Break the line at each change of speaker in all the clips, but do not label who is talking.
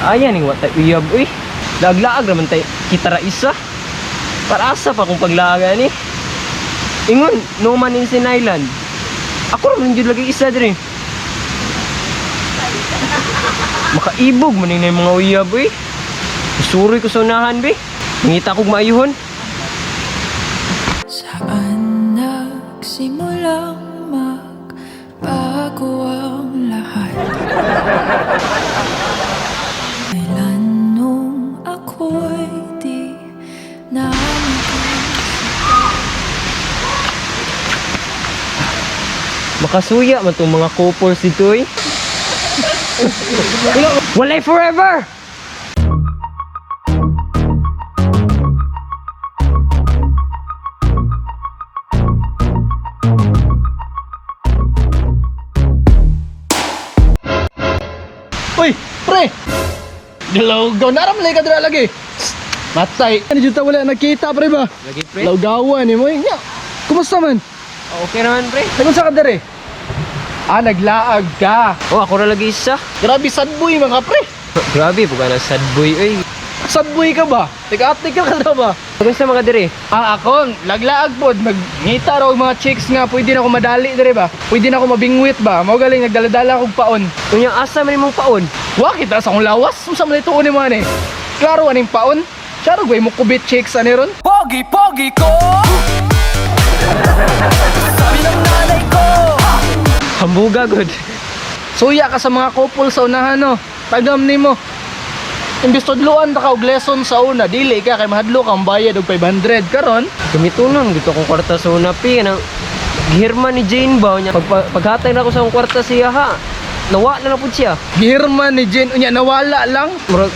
Ayan yung watay uyab, uy. Laag-laag naman tayo. Kita ra isa. Para asa pa kung paglaga ni. Ingon, no man in Sin Island. Ako naman yung lagi isa din. Makaibog man yung mga uyab, uy. Suri ko sa unahan, be. Ngita kong maayuhon.
Saan nagsimulang magbago ang lahat? Kailan nung ako'y di na
Makasuya man itong mga couples dito, eh. Walay forever!
Uy, pre! Galawgaw, naramlay ka dira lagi. Matay. Ano dito wala nakita, pre ba?
Lagi, pre.
Lawgawan ni mo. Nya. Kumusta man?
Okay naman, pre.
Nagunsa ka dire? Ah, naglaag ka.
Oh, ako na lagi isa.
Grabe sad boy mga pre.
Grabe, buka na sad boy, eh.
Sad boy ka ba? Tiga-atik ka na ba?
Kung sa mga dire,
Ah, ako, naglaag po. Nagngita raw mga chicks nga. Pwede na ako madali dire ba? Pwede na ako mabingwit ba? Mao galing nagdaladala akong paon.
kunyang asa man mong paon.
Wa kita sa akong lawas. Unsa man ito ni man eh. Klaro aning paon. Siya ro mo kubit chicks ani ron.
Pogi-pogi ko. Sabi ng nanay ko.
Hambuga, good.
Suya ka sa mga couple sa unahan no. Tagam nimo. Imbis tudloan ta ka og lesson sa una, dili ka kay mahadlo kang bayad og 500 karon.
Gamiton dito akong kwarta sa unapi. Gihirma ni Jane ba niya. Paghatay na ako sa akong kwarta siya, ha. Nawala na po siya.
Gihirman ni Jen unya nawala lang.
Murag,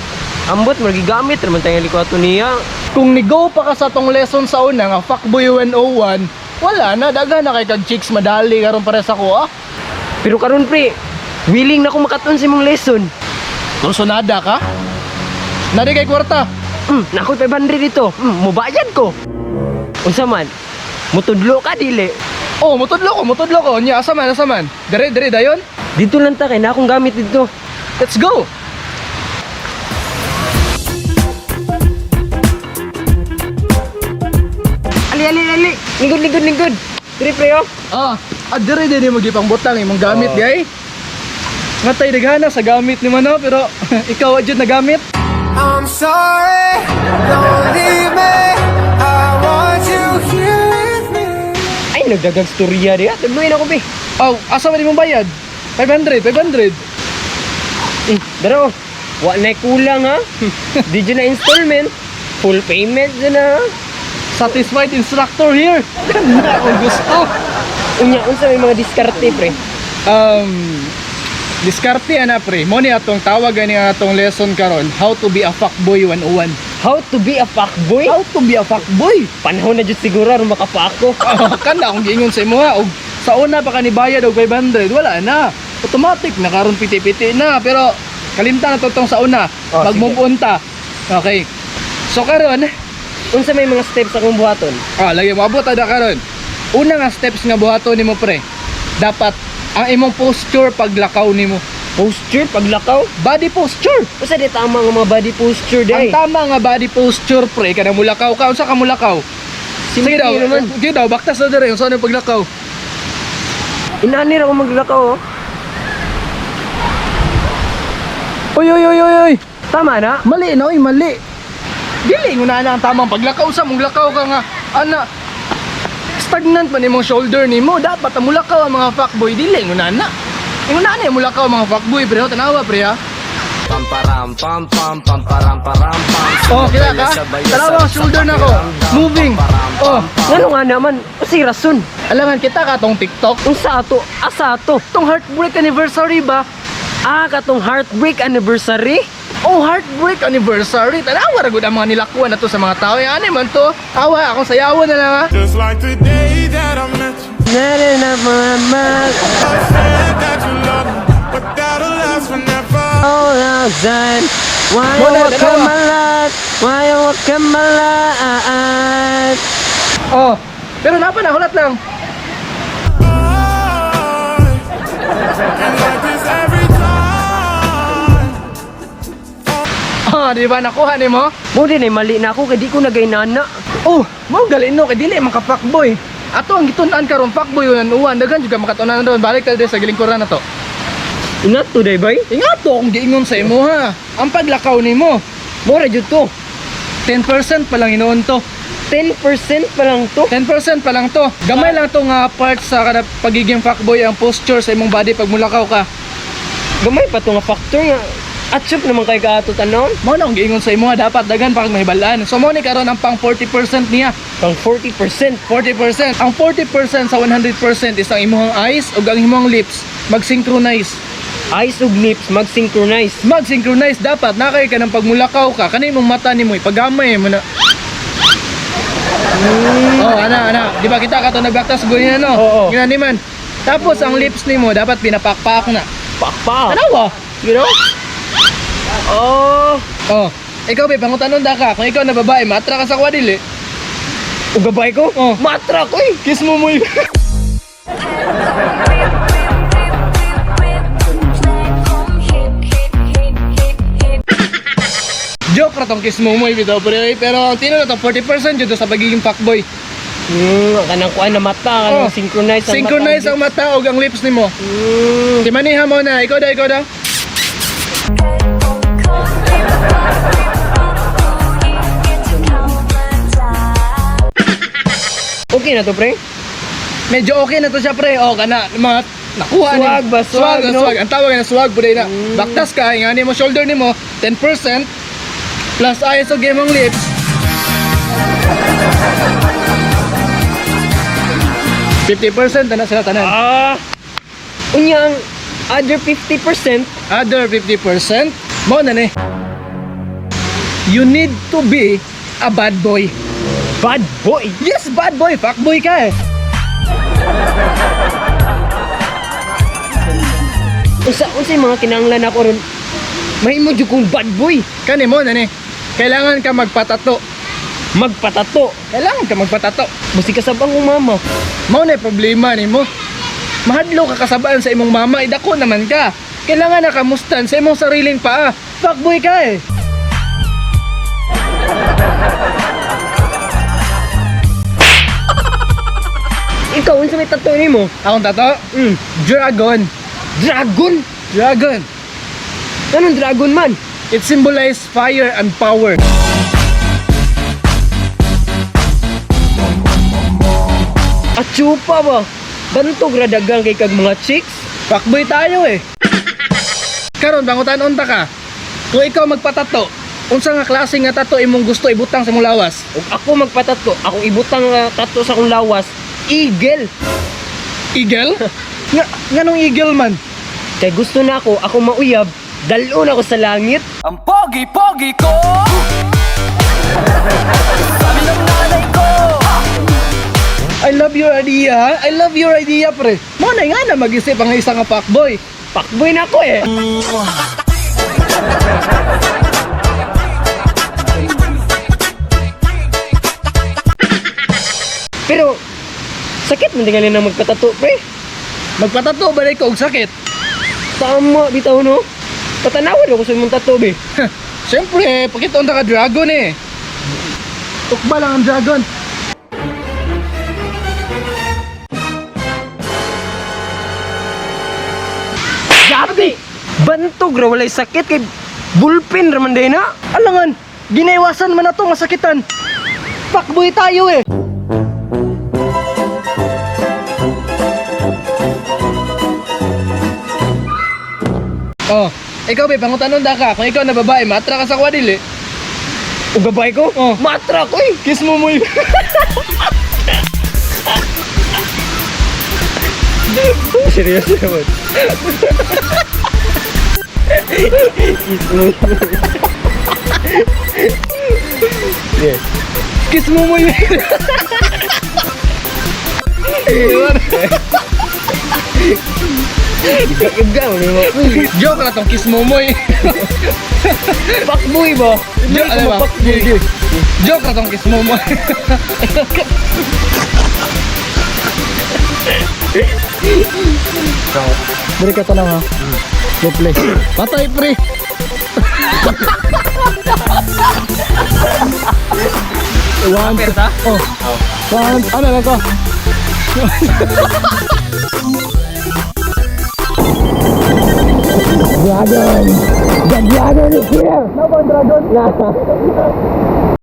ambot, magigamit. Naman tayo likwato niya.
Kung nigo pa ka sa tong lesson sa una nga fuckboy 101, wala na daghan na kay kag chicks madali karon para sa ko ah.
Pero karon pre, willing na ako makaton sa imong lesson.
Kursunada ka? Nari kay kwarta.
Nakoy 500 dito. Mubayad ko. Unsa man? Mutudlo ka dili.
Oh, mutudlo ko. Nya asa man? Dire dayon.
Dito lang ta kay na akong gamit dito.
Let's go.
Ali. Lingkod. Dire pre oh.
Dire magipang butang imong gamit di ay. Ngatay daghana sa gamit ni Mano pero ikaw adjud na gamit.
I'm sorry, don't leave me. I want you here with me.
Ay, nagdagang storya diya. Tagluin ako be.
Oh, asa man imong bayad? 500.
Daro. Wa na kulang ha. Di dyan na installment. Full payment dyan na.
Satisfied instructor here. Na ang gusto.
Unsa may mga diskarte pre.
Diskarte ana pre. Mo ni atong tawagan ni atong lesson karon, how to be a fuckboy 101.
How to be a fuckboy?
How to be a fuckboy?
Panahon na dyan siguro rin makapa ako.
Kana akong giingon sa imo ha. Og sa una pa kani bayad og 500, wala na. Automatic na karon piti-piti na pero kalimtan na totong sa una.
Oh,
Magmupunta. Okay. So karon,
Unsa may mga steps akong buhaton?
lagi mo abot ada karon. Una nga steps nga buhaton nimo pre. Dapat ang imong posture paglakaw nimo.
Posture, paglakaw?
Body posture.
Usa di tama nga mga body posture
Ang
day.
tama nga body posture pre kada mulakaw ka unsa ka mulakaw? Sige daw,
naman.
sige daw baktas na dire unsa na paglakaw.
Inani ra ako maglakaw oh.
Oy.
Tama na?
Mali no, mali. Dili mo na ang tamang paglakaw sa mong lakaw ka nga ana stagnant man imong shoulder nimo dapat ang mulakaw ang mga fuckboy dili mo na. Ingon na ni mulakaw ang mga fuckboy pre tanawa pre ha.
Pamparam pam pam pamparam param pam.
Oh, kaya ka? Tanawa ang shoulder nako. Moving. Oh,
Ngano nga naman? Usi rason.
alangan kita ka tong TikTok.
Unsa ato? Asa ato?
Tong heartbreak anniversary ba?
Katong heartbreak anniversary?
Oh, heartbreak anniversary. Tanawa ra gud ang mga nilakuan nato sa mga tao. Ani man to? Awa akong sayawan na lang ha.
Just like the day that I met you.
Na mama.
I said that you love me, but that'll last forever.
All outside. Why you
Muna,
walk
dalawa.
my life? Why you walk my life?
Oh, pero napa na hulat lang.
And like this every time.
di ba nakuha ni mo?
Mo din ay mali na ako kay di ko nagaynana.
Oh, mo gali no kay dili man ka fuckboy. Ato ang gitun-an karon fuckboy unan uwan daghan juga makatunan ron balik ta sa gilingkuran na to.
Ingat to day bay.
Ingat to akong giingon sa imo ha. Ang paglakaw nimo,
Mo ra jud to.
10% pa lang inuon to.
10% pa lang to.
10% pa lang to. Gamay lang to nga part sa kada pagiging fuckboy ang posture sa imong body pag mulakaw ka.
Gamay pa to nga factor nga. Atsop naman kay kaato tanon.
Mao na akong giingon sa imo ha, dapat daghan pa kag mahibalaan. So mo ni karon ang pang 40% niya.
Pang 40%.
40%. Ang 40% sa 100% is ang imong eyes ug ang imong lips mag-synchronize.
Eyes ug lips mag-synchronize.
Mag-synchronize dapat nakay ka ng pagmulakaw ka kanay imong mata nimo ipagamay mo na. Oh, ana. Di ba kita kato nagbaktas gunin no?
Oo.
Gina man. Tapos ang lips nimo dapat pinapakpak na.
Pakpak.
Ano?
You know? Oh.
Oh, ikaw ba pangutanon da ka kung ikaw na babae matra ka sa kwadili.
Ug gabay ko?
Oh.
Matra ko eh.
Kiss mo mo. Joke ra tong kiss mo mo bitaw pero tino na to 40% jud sa pagiging fuckboy.
Kanang kuan na mata, kanang
Oh.
synchronize ang
Synchronize
mata.
ang mata ug ang lips nimo. Di maniha mo na ikaw daw.
Okay na to, pre?
Medyo okay na to siya pre. Oh kana mga nakuha ni.
Swag ba? Swag, no?
Swag. Ang tawag na swag buday na. Baktas ka nga nimo shoulder nimo 10% plus eyes ug imong lips. 50% na sila tanan.
Unyang other 50%,
Other 50% mo na ni. You need to be a bad boy.
bad boy.
Yes, bad boy. Fuckboy ka eh.
Unsa yung mga kinahanglan ako ron? Mahimo jud kong bad boy.
Kani mo na ni. Kailangan ka magpatato.
Magpatato.
Kailangan ka magpatato.
Busi kasabang kong mama.
Mao na problema nimo. Mahadlo ka kasabaan sa imong mama, idako naman ka. Kailangan na kamustan sa imong sariling paa. Fuckboy ka eh.
Ikaw, unsa may tattoo nimo?
Akong tato? Dragon.
Dragon?
Dragon.
Anong dragon man?
It symbolizes fire and power.
Atsupa ba? Bantog ra dagang kay kag mga chicks?
Fuckboy tayo eh. Karon bangutan unta ka. Kung ikaw magpatato, unsa nga klase nga tato imong gusto ibutang sa imong lawas?
Ug ako magpatato, akong ibutang tattoo sa akong lawas, eagle.
Eagle? Nganong eagle man?
Kay gusto na ako mauyab, dalon ako sa langit.
Ang pogi-pogi ko. Sabi ng nanay ko.
I love your idea. I love your idea, pre. Mo na nga na mag-isip ang isa nga fuckboy.
Pakboy na ako eh. Pero, sakit man tingali na magpatato, pre.
Magpatato ba ko og sakit?
Tama, bitaw no? Patanawad ako sa imong tato, be.
Siyempre, pakita unta ka dragon eh. Tukba lang ang dragon.
Gabi! Bantog ra walay sakit kay bulpin ra man day na.
Alangan, ginaiwasan man na to masakitan. Fuckboy tayo eh. Oh, ikaw ba pangutanon da ka kung ikaw na babae matra ka sa kwadili.
Ug gabay ko?
Oh.
Matra ko eh.
Kiss mo mo yun.
Seryoso naman. Kiss mo. Yes.
Kiss mo mo yun.
Ikaw ni mo.
Joke na tong kiss mo mo eh.
Pakboy ba?
Joke,
Hindi
ano
ko
ba?
mapakboy.
Joke na tong kiss mo mo. Beri ka to na ha. Go play. Patay pre. One, two.
Aperta?
Oh. One, ano lang ko? Dragon! The dragon is here! No, dragon!